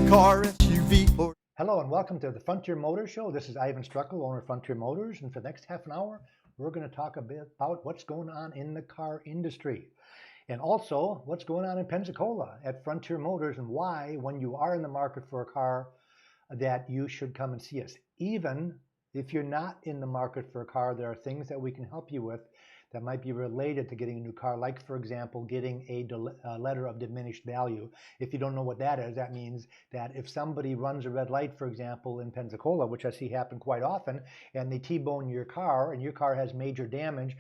car, SUV, or... Hello and welcome to the Frontier Motors Show. This is Iven Streckel, owner of Frontier Motors, and for the next half an hour, we're going to talk a bit about what's going on in the car industry, and also what's going on in Pensacola at Frontier Motors, and why, when you are in the market for a car, that you should come and see us. Even if you're not in the market for a car, there are things that we can help you with that might be related to getting a new car, like, for example, getting a letter of diminished value. If you don't know what that is, that means that if somebody runs a red light, for example, in Pensacola, which I see happen quite often, and they T-bone your car and your car has major damage,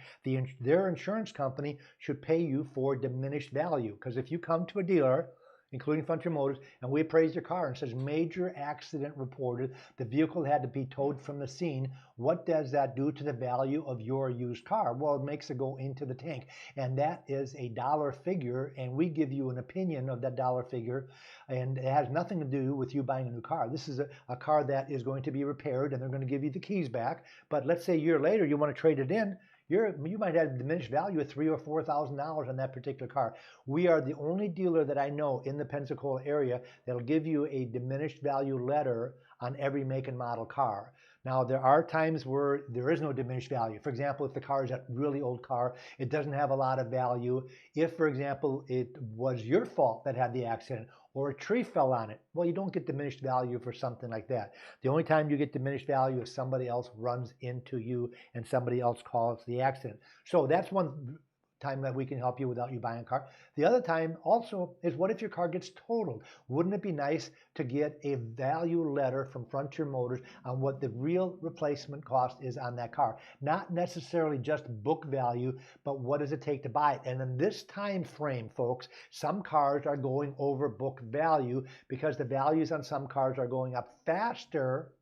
their insurance company should pay you for diminished value. Because if you come to a dealer, including Frontier Motors, and we appraise your car and it says major accident reported, the vehicle had to be towed from the scene, what does that do to the value of your used car? Well, it makes it go into the tank, and that is a dollar figure, and we give you an opinion of that dollar figure, and it has nothing to do with you buying a new car. This is a car that is going to be repaired, and they're going to give you the keys back, but let's say a year later you want to trade it in, you might have a diminished value of $3,000 or $4,000 on that particular car. We are the only dealer that I know in the Pensacola area that'll give you a diminished value letter on every make and model car. Now, there are times where there is no diminished value. For example, if the car is a really old car, it doesn't have a lot of value. If, for example, it was your fault that had the accident, or a tree fell on it, well, you don't get diminished value for something like that. The only time you get diminished value is somebody else runs into you and somebody else calls the accident. So that's one time that we can help you without you buying a car. The other time also is, what if your car gets totaled? Wouldn't it be nice to get a value letter from Frontier Motors on what the real replacement cost is on that car? Not necessarily just book value, but what does it take to buy it? And in this time frame, folks, some cars are going over book value because the values on some cars are going up faster.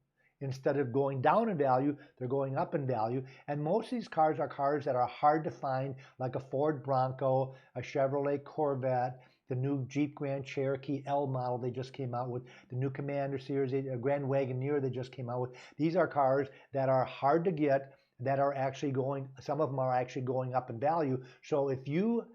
Instead of going down in value, they're going up in value. And most of these cars are cars that are hard to find, like a Ford Bronco, a Chevrolet Corvette, the new Jeep Grand Cherokee L model they just came out with, the new Commander Series, a Grand Wagoneer they just came out with. These are cars that are hard to get, that are actually going, some of them are actually going up in value. So if you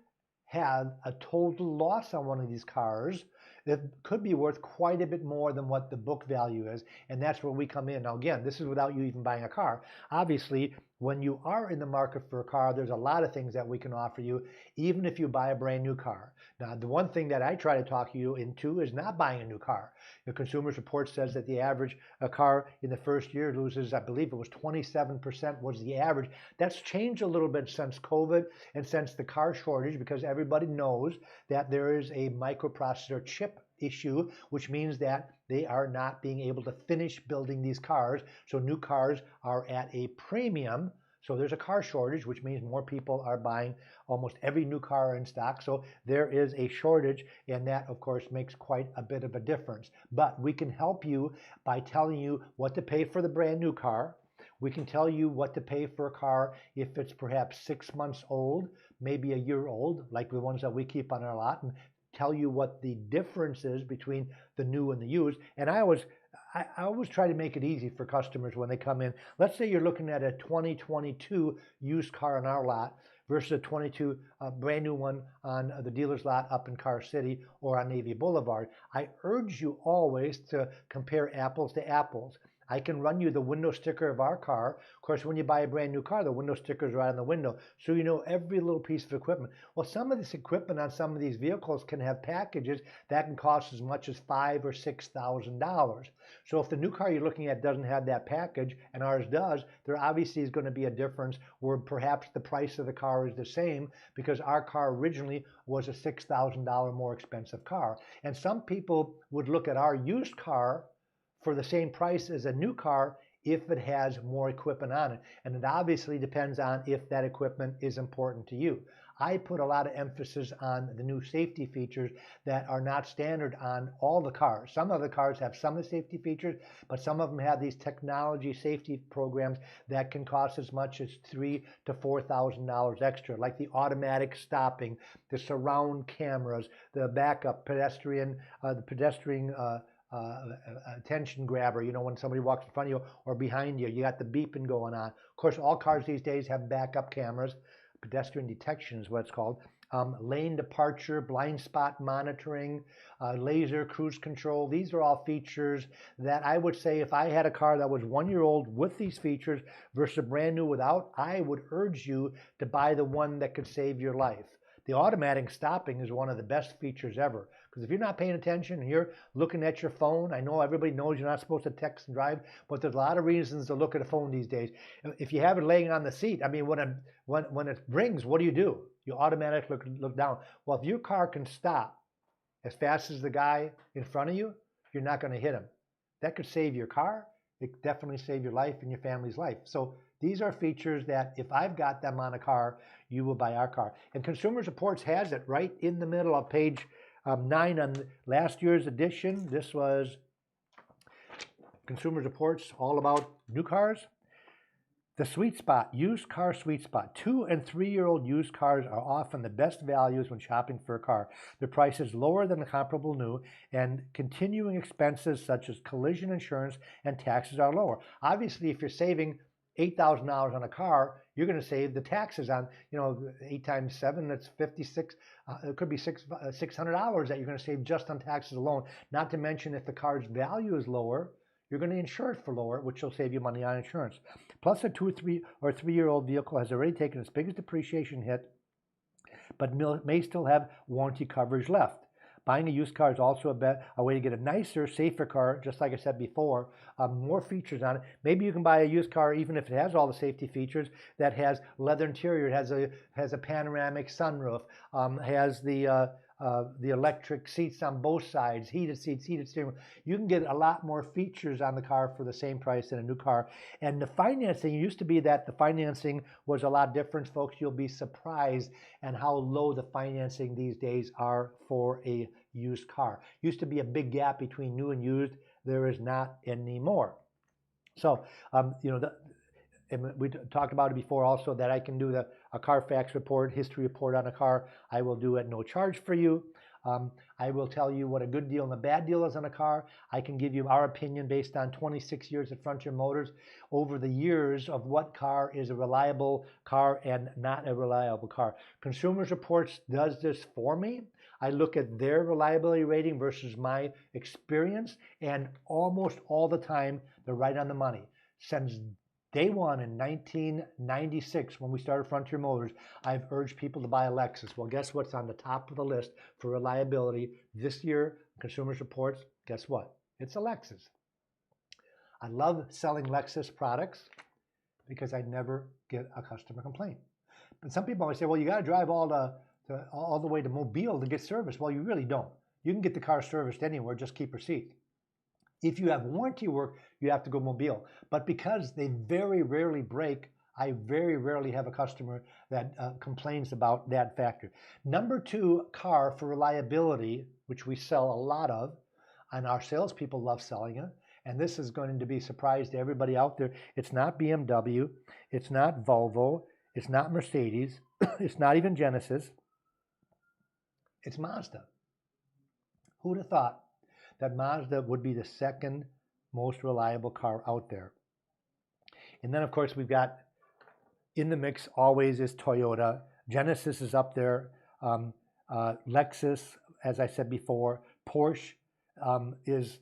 have a total loss on one of these cars, it could be worth quite a bit more than what the book value is, and that's where we come in. Now again, this is without you even buying a car. Obviously, when you are in the market for a car, there's a lot of things that we can offer you, even if you buy a brand new car. Now, the one thing that I try to talk you into is not buying a new car. The Consumer Report says that the average car in the first year loses, I believe it was 27% was the average. That's changed a little bit since COVID and since the car shortage, because everybody knows that there is a microprocessor chip issue, which means that they are not being able to finish building these cars. So new cars are at a premium. So there's a car shortage, which means more people are buying almost every new car in stock. So there is a shortage, and that, of course, makes quite a bit of a difference. But we can help you by telling you what to pay for the brand new car. We can tell you what to pay for a car if it's perhaps 6 months old, maybe a year old, like the ones that we keep on our lot, and tell you what the difference is between the new and the used. And I always try to make it easy for customers when they come in. Let's say you're looking at a 2022 used car on our lot versus a 22 brand new one on the dealer's lot up in Car City or on Navy Boulevard. I urge you always to compare apples to apples. I can run you the window sticker of our car. Of course, when you buy a brand new car, the window sticker is right on the window, so you know every little piece of equipment. Well, some of this equipment on some of these vehicles can have packages that can cost as much as $5,000 or $6,000. So if the new car you're looking at doesn't have that package and ours does, there obviously is going to be a difference where perhaps the price of the car is the same because our car originally was a $6,000 more expensive car. And some people would look at our used car for the same price as a new car if it has more equipment on it. And it obviously depends on if that equipment is important to you. I put a lot of emphasis on the new safety features that are not standard on all the cars. Some of the cars have some of the safety features, but some of them have these technology safety programs that can cost as much as $3,000 to $4,000 extra, like the automatic stopping, the surround cameras, the backup pedestrian, attention grabber, you know, when somebody walks in front of you or behind you, you got the beeping going on. Of course, all cars these days have backup cameras. Pedestrian detection is what it's called. lane departure, blind spot monitoring, laser cruise control. These are all features that I would say if I had a car that was 1 year old with these features versus a brand new without, I would urge you to buy the one that could save your life. The automatic stopping is one of the best features ever. Because if you're not paying attention and you're looking at your phone, I know everybody knows you're not supposed to text and drive, but there's a lot of reasons to look at a phone these days. If you have it laying on the seat, I mean, when it rings, what do? You automatically look down. Well, if your car can stop as fast as the guy in front of you, you're not going to hit him. That could save your car. It could definitely save your life and your family's life. So these are features that if I've got them on a car, you will buy our car. And Consumer Reports has it right in the middle of page 9 on last year's edition. This was Consumer Reports all about new cars. The sweet spot, used car sweet spot. 2 and 3 year old used cars are often the best values when shopping for a car. The price is lower than the comparable new, and continuing expenses such as collision insurance and taxes are lower. Obviously, if you're saving $8,000 on a car, you're going to save the taxes on, 8 times 7, that's 56. It could be $600 that you're going to save just on taxes alone. Not to mention if the car's value is lower, you're going to insure it for lower, which will save you money on insurance. Plus, a 2 or 3 year old vehicle has already taken its biggest depreciation hit, but may still have warranty coverage left. Buying a used car is also a way to get a nicer, safer car, just like I said before, more features on it. Maybe you can buy a used car, even if it has all the safety features, that has leather interior, it has a panoramic sunroof, has the electric seats on both sides, heated seats, heated steering wheel. You can get a lot more features on the car for the same price than a new car. And the financing, it used to be that the financing was a lot different, folks. You'll be surprised at how low the financing these days are for a used car. Used to be a big gap between new and used. There is not anymore. So, and we talked about it before also that I can do a Carfax report, history report on a car. I will do at no charge for you. I will tell you what a good deal and a bad deal is on a car. I can give you our opinion based on 26 years at Frontier Motors over the years of what car is a reliable car and not a reliable car. Consumer Reports does this for me. I look at their reliability rating versus my experience, and almost all the time they're right on the money. Since Day one in 1996, when we started Frontier Motors, I've urged people to buy a Lexus. Well, guess what's on the top of the list for reliability this year? Consumer Reports, guess what? It's a Lexus. I love selling Lexus products because I never get a customer complaint. But some people always say, well, you got to drive all the way to Mobile to get service. Well, you really don't. You can get the car serviced anywhere, just keep receipt. If you have warranty work, you have to go Mobile. But because they very rarely break, I very rarely have a customer that complains about that factor. Number 2 car for reliability, which we sell a lot of, and our salespeople love selling it, and this is going to be a surprise to everybody out there. It's not BMW, it's not Volvo, it's not Mercedes, it's not even Genesis, it's Mazda. Who would have thought that Mazda would be the second most reliable car out there? And then, of course, we've got in the mix always is Toyota. Genesis is up there. Lexus, as I said before. Porsche is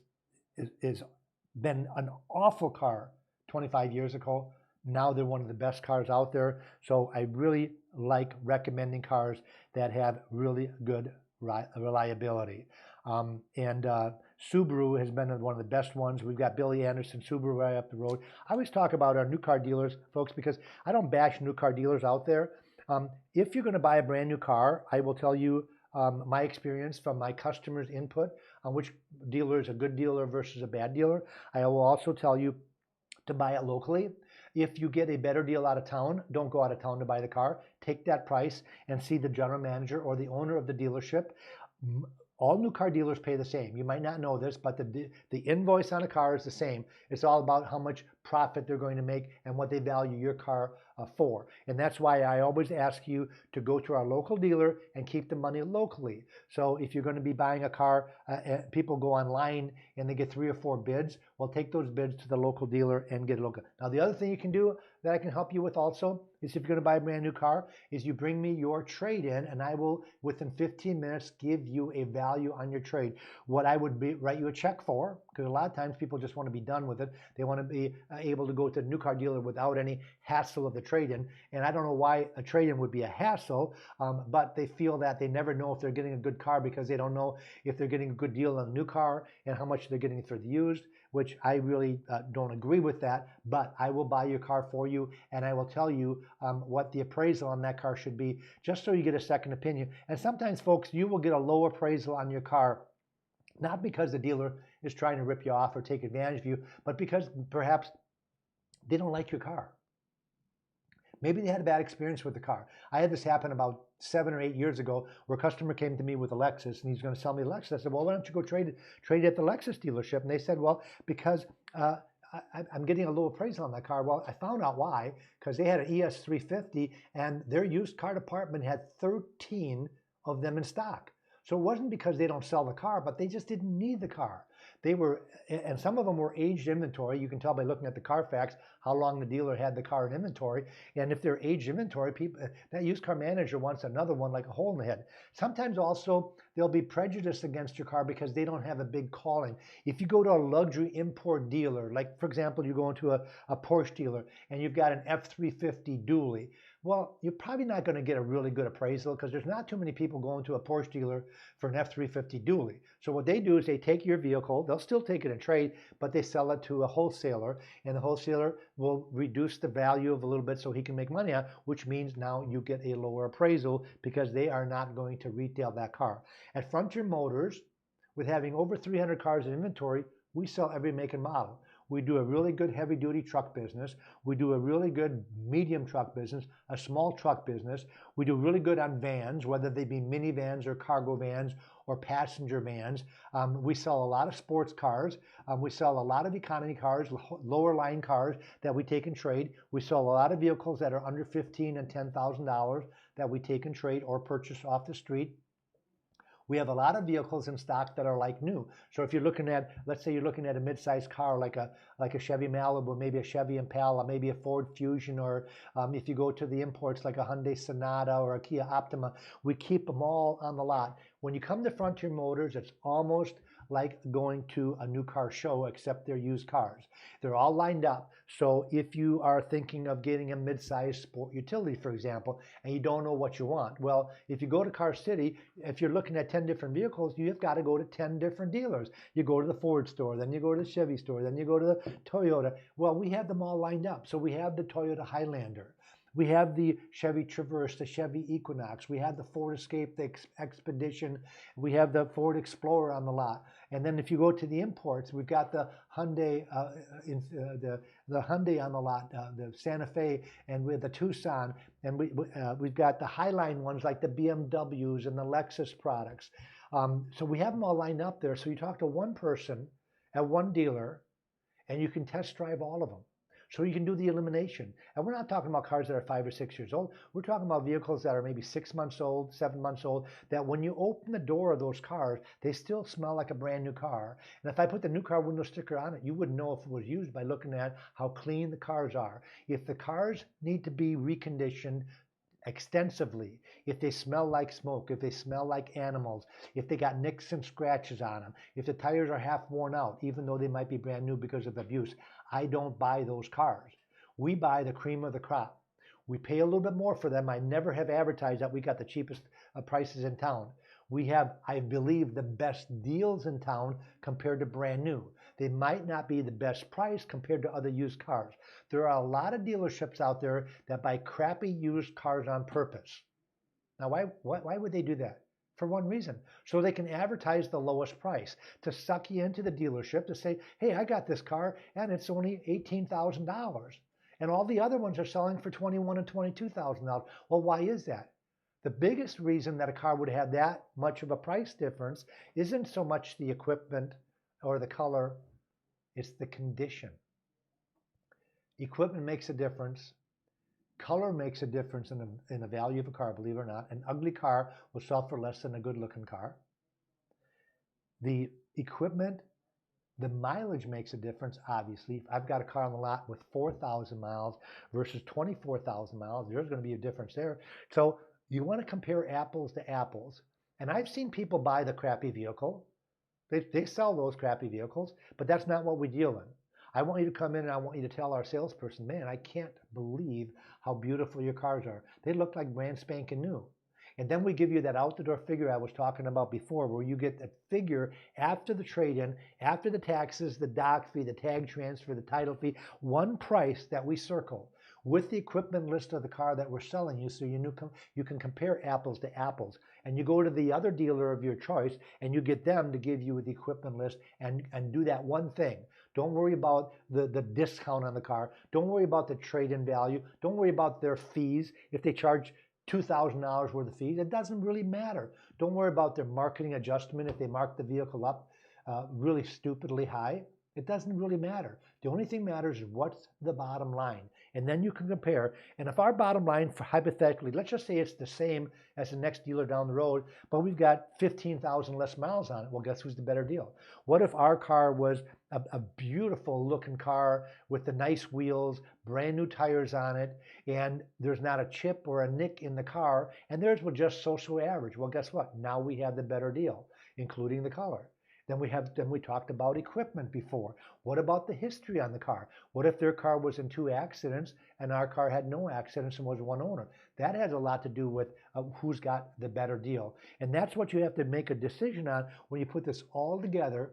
been an awful car 25 years ago. Now they're one of the best cars out there. So I really like recommending cars that have really good reliability. Subaru has been one of the best ones. We've got Billy Anderson, Subaru right up the road. I always talk about our new car dealers, folks, because I don't bash new car dealers out there. If you're going to buy a brand new car, I will tell you my experience from my customers' input on which dealer is a good dealer versus a bad dealer. I will also tell you to buy it locally. If you get a better deal out of town, don't go out of town to buy the car. Take that price and see the general manager or the owner of the dealership. All new car dealers pay the same. You might not know this, but the invoice on a car is the same. It's all about how much profit they're going to make and what they value your car for. And that's why I always ask you to go to our local dealer and keep the money locally. So if you're going to be buying a car, people go online and they get 3 or 4 bids. Well, take those bids to the local dealer and get it local. Now, the other thing you can do that I can help you with also is if you're going to buy a brand new car, is you bring me your trade in and I will, within 15 minutes, give you a value on your trade. What I would write you a check for, because a lot of times people just want to be done with it. They want to be able to go to a new car dealer without any hassle of the trade-in. And I don't know why a trade-in would be a hassle, but they feel that they never know if they're getting a good car because they don't know if they're getting a good deal on a new car and how much they're getting for the used, which I really don't agree with that. But I will buy your car for you and I will tell you what the appraisal on that car should be, just so you get a second opinion. And sometimes, folks, you will get a low appraisal on your car, not because the dealer is trying to rip you off or take advantage of you, but because perhaps they don't like your car. Maybe they had a bad experience with the car. I had this happen about 7 or 8 years ago where a customer came to me with a Lexus and he's going to sell me a Lexus. I said, well, why don't you go trade it at the Lexus dealership? And they said, well, because I'm getting a low appraisal on that car. Well, I found out why, because they had an ES350 and their used car department had 13 of them in stock. So it wasn't because they don't sell the car, but they just didn't need the car. They were, and some of them were aged inventory. You can tell by looking at the Carfax how long the dealer had the car in inventory. And if they're aged inventory, people, that used car manager wants another one like a hole in the head. Sometimes also they'll be prejudiced against your car because they don't have a big calling. If you go to a luxury import dealer, like for example, you go into a Porsche dealer and you've got an F350 dually, well, you're probably not going to get a really good appraisal because there's not too many people going to a Porsche dealer for an F350 dually. So what they do is they take your vehicle, they'll still take it in trade, but they sell it to a wholesaler, and the wholesaler will reduce the value of a little bit so he can make money on it, which means now you get a lower appraisal because they are not going to retail that car. At Frontier Motors, with having over 300 cars in inventory, we sell every make and model. We do a really good heavy-duty truck business. We do a really good medium truck business, a small truck business. We do really good on vans, whether they be minivans or cargo vans or passenger vans. We sell a lot of sports cars. We sell a lot of economy cars, lower line cars that we take in trade. We sell a lot of vehicles that are under $15,000 and $10,000 that we take in trade or purchase off the street. We have a lot of vehicles in stock that are like new. So if you're looking at, let's say you're looking at a mid-sized car like a Chevy Malibu, maybe a Chevy Impala, maybe a Ford Fusion, or if you go to the imports like a Hyundai Sonata or a Kia Optima, we keep them all on the lot. When you come to Frontier Motors, it's almost like going to a new car show, except they're used cars. They're all lined up. So if you are thinking of getting a mid-sized sport utility, for example, and you don't know what you want, well, if you go to Car City, if you're looking at 10 different vehicles, you've got to go to 10 different dealers. You go to the Ford store, then you go to the Chevy store, then you go to the Toyota. Well, we have them all lined up. So we have the Toyota Highlander. We have the Chevy Traverse, the Chevy Equinox. We have the Ford Escape, the Expedition. We have the Ford Explorer on the lot. And then if you go to the imports, we've got the Hyundai, the Hyundai on the lot, the Santa Fe, and with the Tucson. And we've got the Highline ones like the BMWs and the Lexus products. So we have them all lined up there. So you talk to one person at one dealer, and you can test drive all of them. So you can do the elimination. And we're not talking about cars that are 5 or 6 years old. We're talking about vehicles that are maybe 6 months old, 7 months old, that when you open the door of those cars, they still smell like a brand new car. And if I put the new car window sticker on it, you wouldn't know if it was used by looking at how clean the cars are. If the cars need to be reconditioned extensively, if they smell like smoke, if they smell like animals, if they got nicks and scratches on them, if the tires are half worn out, even though they might be brand new because of abuse, I don't buy those cars. We buy the cream of the crop. We pay a little bit more for them. I never have advertised that we got the cheapest prices in town. We have, I believe, the best deals in town compared to brand new. They might not be the best price compared to other used cars. There are a lot of dealerships out there that buy crappy used cars on purpose. Now, why would they do that? For one reason, so they can advertise the lowest price to suck you into the dealership to say, hey, I got this car and it's only $18,000. And all the other ones are selling for $21,000 and $22,000. Well, why is that? The biggest reason that a car would have that much of a price difference isn't so much the equipment or the color, it's the condition. Equipment makes a difference. Color makes a difference in the value of a car, believe it or not. An ugly car will sell for less than a good-looking car. The equipment, the mileage makes a difference, obviously. If I've got a car on the lot with 4,000 miles versus 24,000 miles, there's going to be a difference there. So you want to compare apples to apples. And I've seen people buy the crappy vehicle. They sell those crappy vehicles, but that's not what we deal in. I want you to come in and I want you to tell our salesperson, man, I can't believe how beautiful your cars are. They look like brand spanking new. And then we give you that out-the-door figure I was talking about before, where you get that figure after the trade-in, after the taxes, the dock fee, the tag transfer, the title fee, one price that we circle with the equipment list of the car that we're selling you, so you can compare apples to apples. And you go to the other dealer of your choice and you get them to give you the equipment list and do that one thing. Don't worry about the discount on the car. Don't worry about the trade-in value. Don't worry about their fees. If they charge $2,000 worth of fees, it doesn't really matter. Don't worry about their marketing adjustment if they mark the vehicle up really stupidly high. It doesn't really matter. The only thing matters is what's the bottom line. And then you can compare. And if our bottom line, for hypothetically, let's just say it's the same as the next dealer down the road, but we've got 15,000 less miles on it. Well, guess who's the better deal? What if our car was a beautiful looking car with the nice wheels, brand new tires on it, and there's not a chip or a nick in the car, and theirs was just so average? Well, guess what? Now we have the better deal, including the color. Then we talked about equipment before. What about the history on the car? What if their car was in 2 accidents and our car had no accidents and was one owner? That has a lot to do with who's got the better deal. And that's what you have to make a decision on when you put this all together.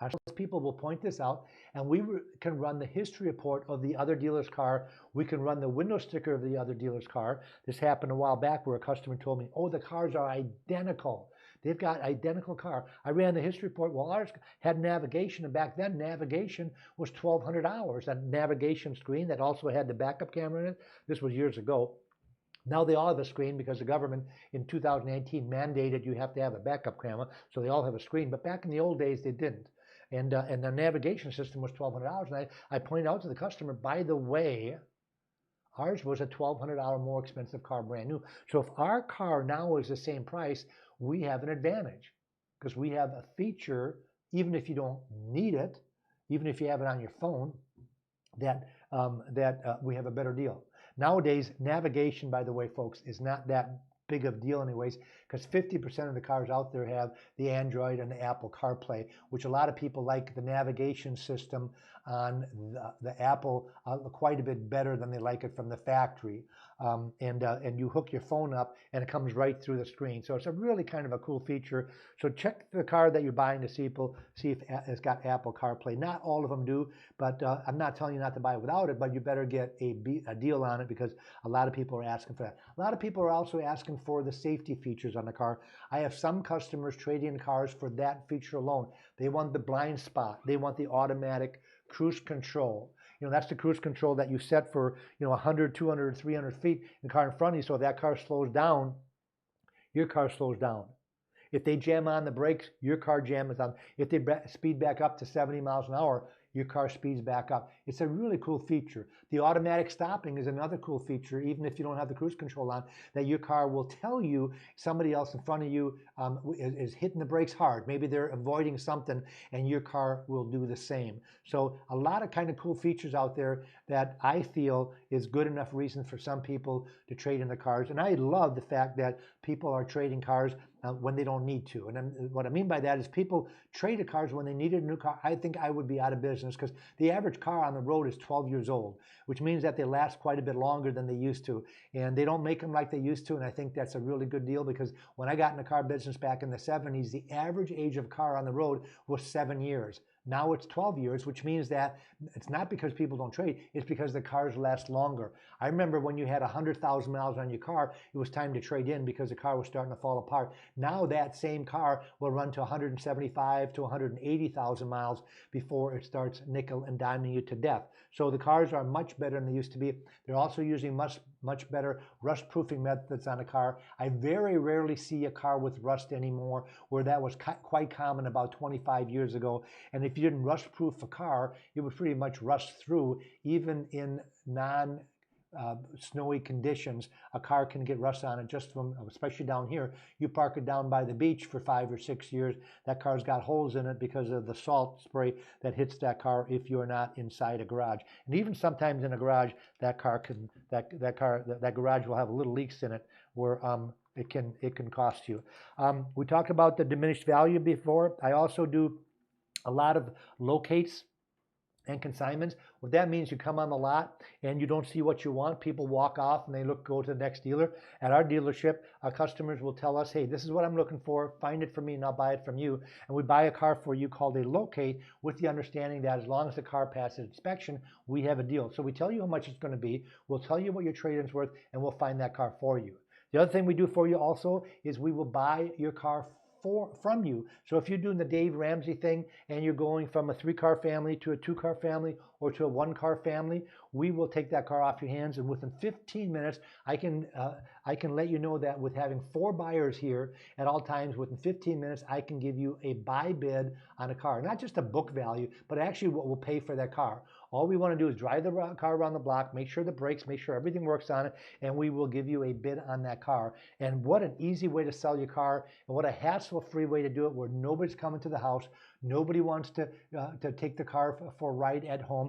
Our people will point this out, and we can run the history report of the other dealer's car. We can run the window sticker of the other dealer's car. This happened a while back where a customer told me, oh, the cars are identical. They've got identical car. I ran the history report. Well, ours had navigation, and back then navigation was $1,200. That navigation screen that also had the backup camera in it. This was years ago. Now they all have a screen because the government in 2018 mandated you have to have a backup camera, so they all have a screen. But back in the old days, they didn't. And the navigation system was $1,200. And I pointed out to the customer, by the way, ours was a $1,200 more expensive car, brand new. So if our car now is the same price, we have an advantage because we have a feature, even if you don't need it, even if you have it on your phone, that we have a better deal. Nowadays, navigation, by the way, folks, is not that big of a deal anyways, because 50% of the cars out there have the Android and the Apple CarPlay, which a lot of people like the navigation system on the Apple quite a bit better than they like it from the factory. And you hook your phone up and it comes right through the screen. So it's a really kind of a cool feature. So check the car that you're buying to see if it's got Apple CarPlay. Not all of them do, but I'm not telling you not to buy it without it, but you better get a deal on it because a lot of people are asking for that. A lot of people are also asking for the safety features on the car. I have some customers trading in cars for that feature alone. They want the blind spot. They want the automatic cruise control. You know, that's the cruise control that you set for, 100, 200, 300 feet in the car in front of you. So if that car slows down, your car slows down. If they jam on the brakes, your car jams on. If they speed back up to 70 miles an hour, your car speeds back up. It's a really cool feature. The automatic stopping is another cool feature, even if you don't have the cruise control on, that your car will tell you somebody else in front of you is hitting the brakes hard. Maybe they're avoiding something and your car will do the same. So a lot of kind of cool features out there that I feel is good enough reason for some people to trade in the cars. And I love the fact that people are trading cars when they don't need to. And what I mean by that is people traded cars when they needed a new car. I think I would be out of business because the average car on the road is 12 years old, which means that they last quite a bit longer than they used to. And they don't make them like they used to. And I think that's a really good deal because when I got in the car business back in the 70s, the average age of a car on the road was 7 years. Now it's 12 years, which means that it's not because people don't trade, it's because the cars last longer. I remember when you had 100,000 miles on your car, it was time to trade in because the car was starting to fall apart. Now that same car will run to 175 to 180,000 miles before it starts nickel and diming you to death. So the cars are much better than they used to be. They're also using much better rust proofing methods on a car. I very rarely see a car with rust anymore, where that was quite common about 25 years ago. And if if you didn't rust-proof a car, it would pretty much rust through. Even in snowy conditions, a car can get rust on it just from, especially down here. You park it down by the beach for 5 or 6 years, that car's got holes in it because of the salt spray that hits that car if you're not inside a garage. And even sometimes in a garage, that garage will have little leaks in it where it can cost you. We talked about the diminished value before. I also do a lot of locates and consignments. What that means, you come on the lot and you don't see what you want. People walk off and they go to the next dealer. At our dealership, our customers will tell us, hey, this is what I'm looking for. Find it for me and I'll buy it from you. And we buy a car for you called a locate, with the understanding that as long as the car passes inspection, we have a deal. So we tell you how much it's going to be. We'll tell you what your trade-in's worth, and we'll find that car for you. The other thing we do for you also is we will buy your car from you. So if you're doing the Dave Ramsey thing and you're going from a 3-car family to a 2-car family or to a 1-car family, we will take that car off your hands, and within 15 minutes, I can let you know that with having 4 buyers here at all times, within 15 minutes, I can give you a buy bid on a car. Not just a book value, but actually what we'll pay for that car. All we want to do is drive the car around the block, make sure the brakes, make sure everything works on it, and we will give you a bid on that car. And what an easy way to sell your car, and what a hassle-free way to do it, where nobody's coming to the house. Nobody wants to take the car for a ride at home,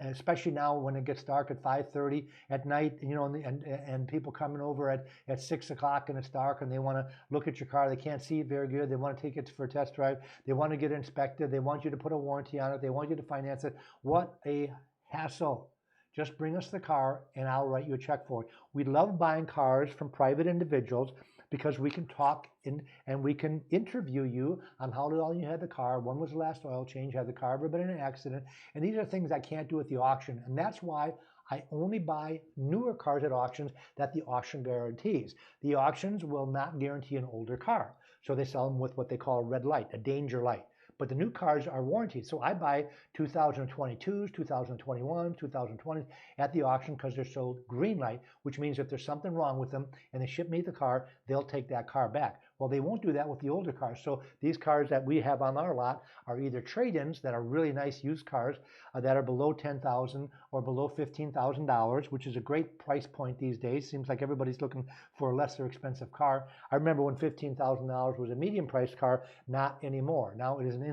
especially now when it gets dark at 5:30 at night, and people coming over at 6 o'clock and it's dark and they want to look at your car. They can't see it very good. They want to take it for a test drive. They want to get it inspected. They want you to put a warranty on it. They want you to finance it. What a hassle. Just bring us the car and I'll write you a check for it. We love buying cars from private individuals because we can talk and we can interview you on how long you had the car, when was the last oil change, had the car ever been in an accident, and these are things I can't do at the auction, and that's why I only buy newer cars at auctions that the auction guarantees. The auctions will not guarantee an older car, so they sell them with what they call a red light, a danger light. But the new cars are warranted. So I buy 2022s, 2021s, 2020s at the auction because they're sold green light, which means if there's something wrong with them and they ship me the car, they'll take that car back. Well, they won't do that with the older cars. So these cars that we have on our lot are either trade-ins that are really nice used cars that are below $10,000 or below $15,000, which is a great price point these days. Seems like everybody's looking for a lesser expensive car. I remember when $15,000 was a medium-priced car, not anymore. Now it is an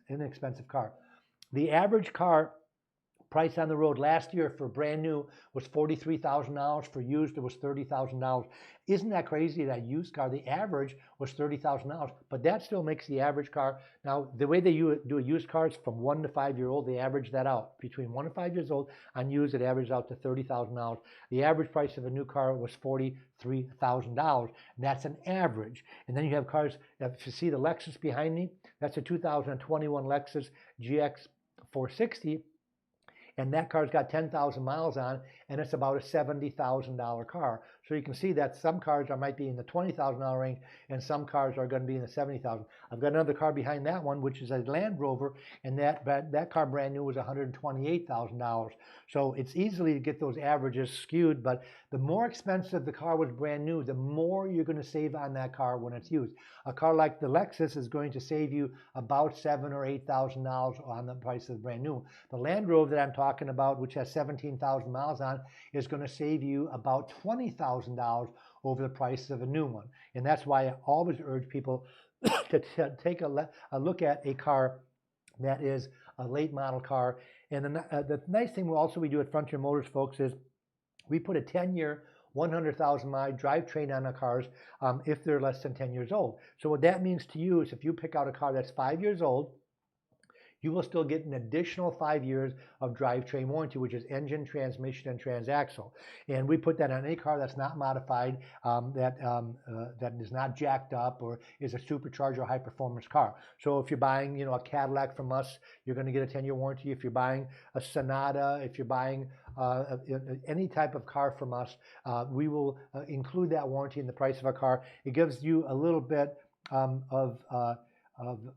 inexpensive car. The average car price on the road last year for brand new was $43,000. For used, it was $30,000. Isn't that crazy? That used car, the average was $30,000, but that still makes the average car. Now, the way they do a used car is from 1 to 5 year old, they average that out. Between 1 and 5 years old, on used, it averages out to $30,000. The average price of a new car was $43,000. And that's an average. And then you have cars, if you see the Lexus behind me, that's a 2021 Lexus GX 460. And that car's got 10,000 miles on it, and it's about a $70,000 car. So you can see that some cars might be in the $20,000 range, and some cars are going to be in the $70,000. I've got another car behind that one, which is a Land Rover, and that car brand new was $128,000. So it's easily to get those averages skewed, but the more expensive the car was brand new, the more you're going to save on that car when it's used. A car like the Lexus is going to save you about $7,000 or $8,000 on the price of the brand new. The Land Rover that I'm talking about, which has 17,000 miles on, is going to save you about $20,000 over the price of a new one. And that's why I always urge people to take a look at a car that is a late model car. And the nice thing we do at Frontier Motors, folks, is we put a 10-year, 100,000 mile drivetrain on the cars if they're less than 10 years old. So what that means to you is if you pick out a car that's 5 years old, you will still get an additional 5 years of drivetrain warranty, which is engine, transmission, and transaxle. And we put that on any car that's not modified, that is not jacked up or is a supercharger or high performance car. So if you're buying, a Cadillac from us, you're going to get a 10-year warranty. If you're buying a Sonata, if you're buying any type of car from us, we will include that warranty in the price of a car. It gives you a little bit of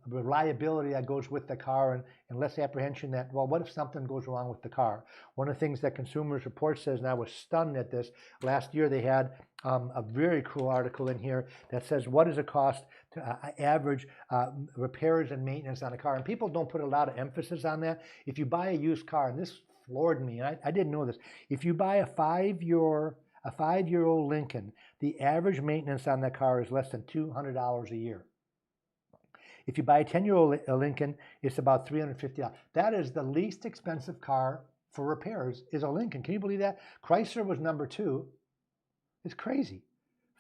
reliability that goes with the car, and less apprehension that, well, what if something goes wrong with the car? One of the things that Consumers Report says, and I was stunned at this, last year they had a very cool article in here that says, what does it cost to average repairs and maintenance on a car? And people don't put a lot of emphasis on that. If you buy a used car, and this floored me, and I didn't know this, if you buy a five-year-old Lincoln, the average maintenance on that car is less than $200 a year. If you buy a 10-year-old Lincoln, it's about $350. That is the least expensive car for repairs, is a Lincoln. Can you believe that? Chrysler was number 2. It's crazy.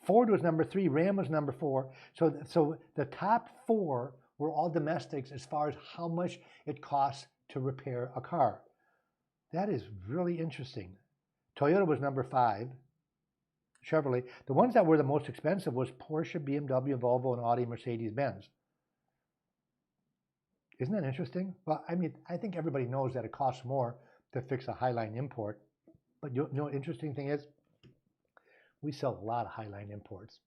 Ford was number 3. Ram was number 4. So the top 4 were all domestics as far as how much it costs to repair a car. That is really interesting. Toyota was number 5. Chevrolet. The ones that were the most expensive was Porsche, BMW, Volvo, and Audi, Mercedes-Benz. Isn't that interesting? Well, I mean, I think everybody knows that it costs more to fix a Highline import. But you know what the interesting thing is? We sell a lot of Highline imports.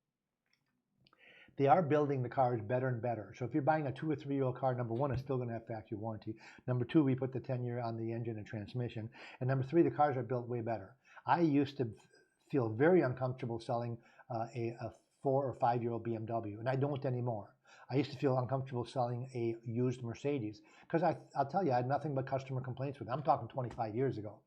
They are building the cars better and better. So if you're buying a 2 or 3-year-old car, number 1, it's still going to have factory warranty. Number 2, we put the 10-year on the engine and transmission. And number 3, the cars are built way better. I used to feel very uncomfortable selling a 4 or 5-year-old BMW, and I don't anymore. I used to feel uncomfortable selling a used Mercedes because I'll tell you, I had nothing but customer complaints with them. I'm talking 25 years ago.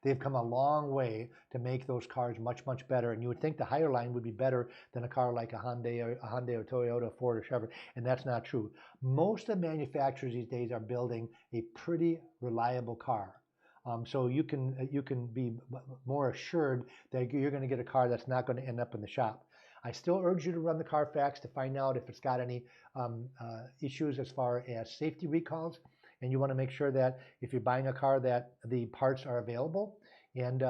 They've come a long way to make those cars much, much better. And you would think the higher line would be better than a car like a Hyundai or Toyota, Ford or Chevrolet, and that's not true. Most of the manufacturers these days are building a pretty reliable car. So you can be more assured that you're going to get a car that's not going to end up in the shop. I still urge you to run the Carfax to find out if it's got any issues as far as safety recalls. And you want to make sure that if you're buying a car that the parts are available. And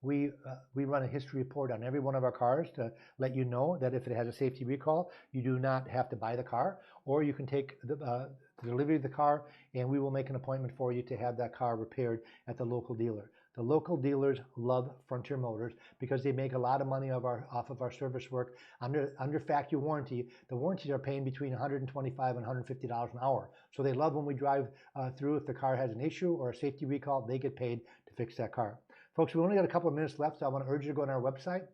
we run a history report on every one of our cars to let you know that if it has a safety recall, you do not have to buy the car, or you can take the delivery of the car and we will make an appointment for you to have that car repaired at the local dealer. The local dealers love Frontier Motors because they make a lot of money off of our service work. Under factory warranty, the warranties are paying between $125 and $150 an hour. So they love when we drive through. If the car has an issue or a safety recall, they get paid to fix that car. Folks, we only got a couple of minutes left, so I want to urge you to go on our website.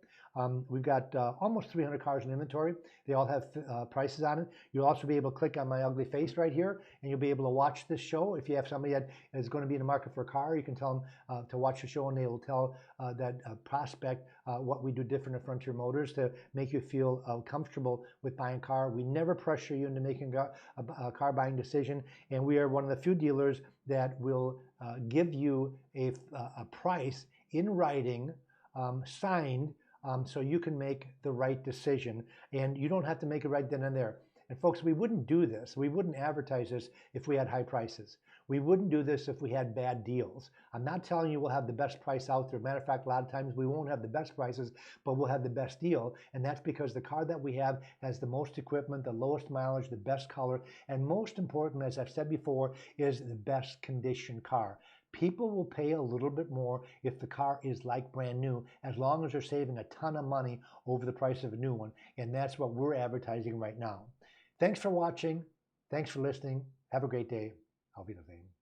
We've got almost 300 cars in inventory. They all have prices on it. You'll also be able to click on my ugly face right here, and you'll be able to watch this show. If you have somebody that is going to be in the market for a car, you can tell them to watch the show, and they will tell that prospect what we do different at Frontier Motors to make you feel comfortable with buying a car. We never pressure you into making a car buying decision, and we are one of the few dealers that will give you a price in writing, signed, so you can make the right decision, and you don't have to make it right then and there. And folks, we wouldn't do this. We wouldn't advertise this if we had high prices. We wouldn't do this if we had bad deals. I'm not telling you we'll have the best price out there. Matter of fact, a lot of times we won't have the best prices, but we'll have the best deal. And that's because the car that we have has the most equipment, the lowest mileage, the best color, and most important, as I've said before, is the best condition car. People will pay a little bit more if the car is like brand new, as long as they're saving a ton of money over the price of a new one. And that's what we're advertising right now. Thanks for watching. Thanks for listening. Have a great day. Auf Wiedersehen.